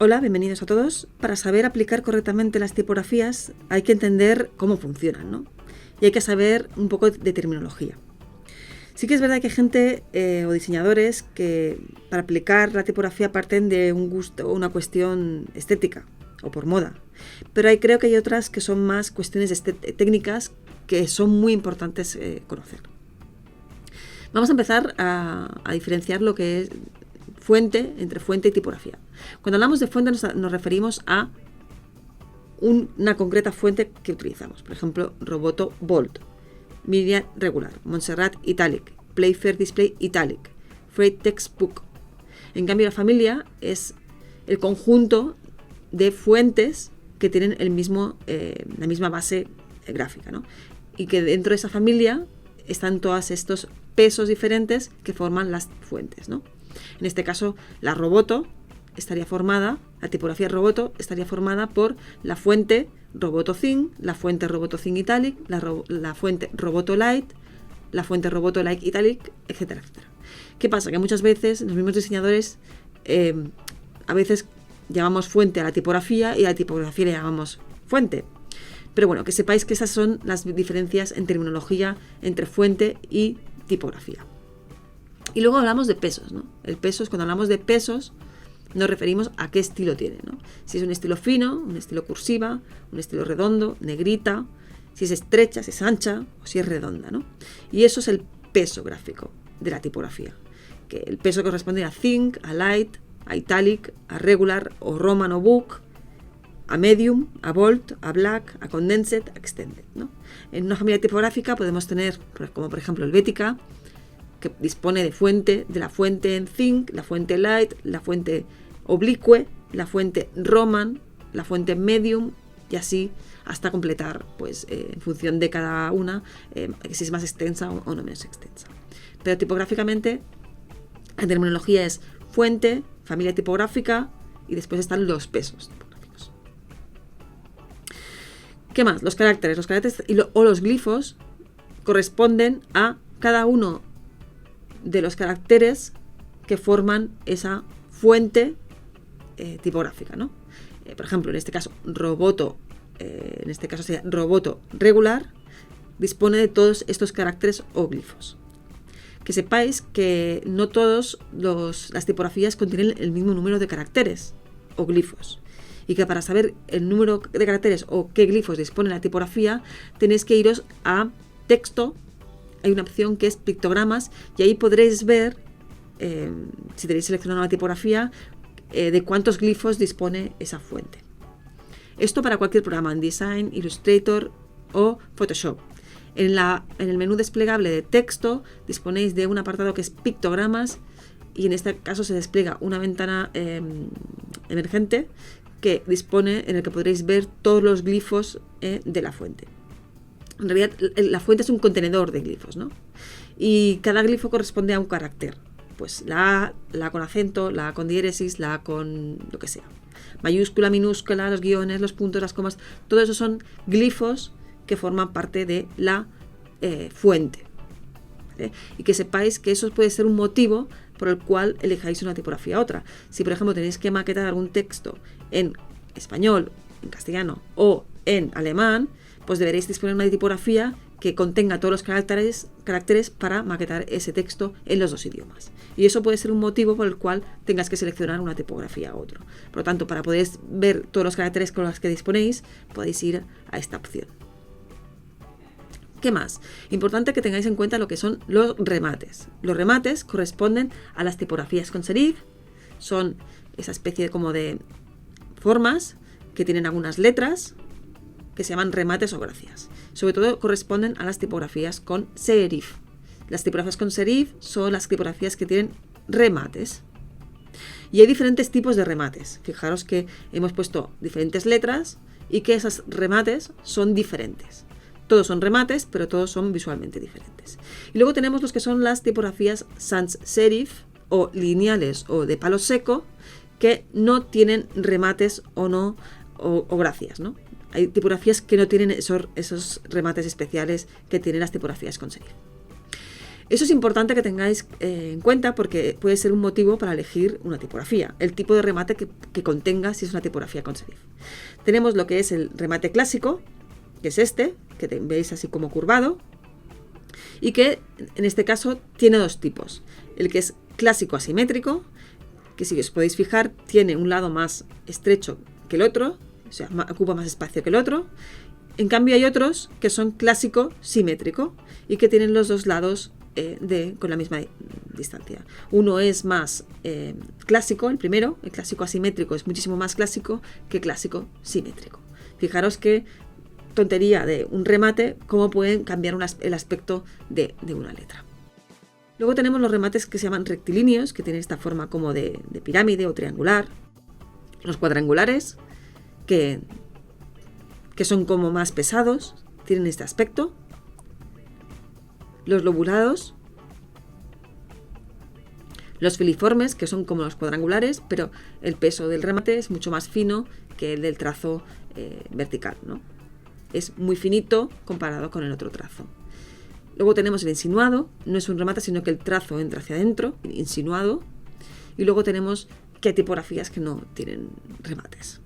Hola, bienvenidos a todos. Para saber aplicar correctamente las tipografías hay que entender cómo funcionan, ¿no? Y hay que saber un poco de terminología. Sí que es verdad que hay gente o diseñadores que para aplicar la tipografía parten de un gusto o una cuestión estética o por moda. Pero creo que hay otras que son más cuestiones técnicas que son muy importantes conocer. Vamos a empezar a diferenciar lo que es entre fuente y tipografía. Cuando hablamos de fuente nos referimos a una concreta fuente que utilizamos. Por ejemplo, Roboto Bold, Miriam Regular, Montserrat Italic, Playfair Display Italic, Freight Textbook. En cambio, la familia es el conjunto de fuentes que tienen la misma base gráfica, ¿no? Y que dentro de esa familia están todos estos pesos diferentes que forman las fuentes, ¿no? En este caso, la tipografía Roboto estaría formada por la fuente Roboto Thin, la fuente Roboto Thin Italic, la fuente Roboto Light, la fuente Roboto Light Italic, etcétera, etcétera. ¿Qué pasa? Que muchas veces los mismos diseñadores a veces llamamos fuente a la tipografía y a la tipografía le llamamos fuente. Pero bueno, que sepáis que esas son las diferencias en terminología entre fuente y tipografía. Y luego hablamos de pesos, ¿no? El peso es cuando hablamos de pesos nos referimos a qué estilo tiene, ¿no? Si es un estilo fino, un estilo cursiva, un estilo redondo, negrita, si es estrecha, si es ancha o si es redonda, ¿no? Y eso es el peso gráfico de la tipografía. Que el peso corresponde a Thin, a Light, a Italic, a Regular o Roman o Book, a Medium, a Bold, a Black, a Condensed, a Extended, ¿no? En una familia tipográfica podemos tener, como por ejemplo Helvetica, que dispone de la fuente en Thin, la fuente Light, la fuente Oblique, la fuente Roman, la fuente Medium y así hasta completar, pues en función de cada una, si es más extensa o no menos extensa. Pero tipográficamente la terminología es fuente, familia tipográfica y después están los pesos tipográficos. ¿Qué más? Los caracteres o los glifos corresponden a cada uno de los caracteres que forman esa fuente tipográfica, ¿no? Por ejemplo, en este caso Roboto sería Roboto Regular, dispone de todos estos caracteres o glifos. Que sepáis que no todas las tipografías contienen el mismo número de caracteres o glifos. Y que para saber el número de caracteres o qué glifos dispone la tipografía, tenéis que iros a texto. Hay una opción que es pictogramas y ahí podréis ver, si tenéis seleccionado una tipografía, de cuántos glifos dispone esa fuente. Esto para cualquier programa, InDesign, Illustrator o Photoshop. En el menú desplegable de texto disponéis de un apartado que es pictogramas y en este caso se despliega una ventana emergente en el que podréis ver todos los glifos de la fuente. En realidad, la fuente es un contenedor de glifos, ¿no? Y cada glifo corresponde a un carácter. Pues la A, la con acento, la con diéresis, la con lo que sea. Mayúscula, minúscula, los guiones, los puntos, las comas. Todo eso son glifos que forman parte de la fuente. ¿Vale? Y que sepáis que eso puede ser un motivo por el cual elijáis una tipografía a otra. Si, por ejemplo, tenéis que maquetar algún texto en español, en castellano o en alemán, pues deberéis disponer de una tipografía que contenga todos los caracteres para maquetar ese texto en los dos idiomas. Y eso puede ser un motivo por el cual tengas que seleccionar una tipografía a otro. Por lo tanto, para poder ver todos los caracteres con los que disponéis, podéis ir a esta opción. ¿Qué más? Importante que tengáis en cuenta lo que son los remates. Los remates corresponden a las tipografías con serif. Son esa especie como de formas que tienen algunas letras que se llaman remates o gracias. Sobre todo corresponden a las tipografías con serif. Las tipografías con serif son las tipografías que tienen remates. Y hay diferentes tipos de remates. Fijaros que hemos puesto diferentes letras y que esos remates son diferentes. Todos son remates, pero todos son visualmente diferentes. Y luego tenemos los que son las tipografías sans serif o lineales o de palo seco que no tienen remates o gracias, ¿no? Hay tipografías que no tienen esos remates especiales que tienen las tipografías con serif. Eso es importante que tengáis en cuenta porque puede ser un motivo para elegir una tipografía, el tipo de remate que contenga si es una tipografía con serif. Tenemos lo que es el remate clásico, que es este, que veis así como curvado, y que en este caso tiene dos tipos. El que es clásico asimétrico, que si os podéis fijar tiene un lado más estrecho que el otro, o sea, ocupa más espacio que el otro. En cambio hay otros que son clásico simétrico y que tienen los dos lados con la misma distancia. Uno es más clásico, el primero, el clásico asimétrico es muchísimo más clásico que clásico simétrico. Fijaros qué tontería de un remate, cómo pueden cambiar el aspecto de una letra. Luego tenemos los remates que se llaman rectilíneos, que tienen esta forma como de pirámide o triangular. Los cuadrangulares, que son como más pesados, tienen este aspecto. Los lobulados. Los filiformes, que son como los cuadrangulares, pero el peso del remate es mucho más fino que el del trazo vertical, ¿no? Es muy finito comparado con el otro trazo. Luego tenemos el insinuado, no es un remate, sino que el trazo entra hacia adentro, insinuado. Y luego tenemos que hay tipografías que no tienen remates.